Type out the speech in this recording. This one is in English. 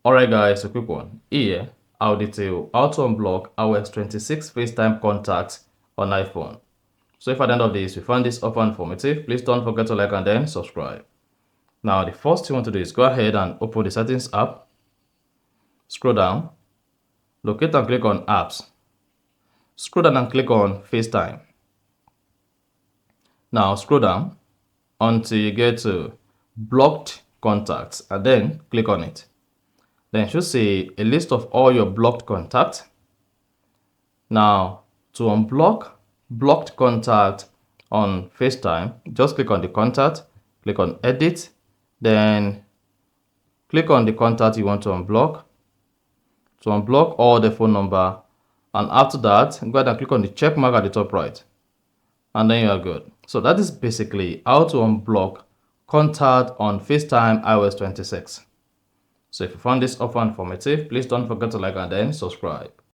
Alright guys, a quick one. Here, I'll detail how to unblock iOS 26 FaceTime contacts on iPhone. So if at the end of this you find this offer informative, please don't forget to like and then subscribe. Now the first thing you want to do is go ahead and open the settings app, scroll down, locate and click on apps, scroll down and click on FaceTime. Now scroll down until you get to blocked contacts and then click on it. Then it should say a list of all your blocked contacts. Now, to unblock blocked contact on FaceTime, just click on the contact, click on edit, then click on the contact you want to unblock all the phone number, and after that, go ahead and click on the check mark at the top right, and then you are good. So that is basically how to unblock contact on FaceTime iOS 26. So if you found this offer informative, please don't forget to like and then subscribe.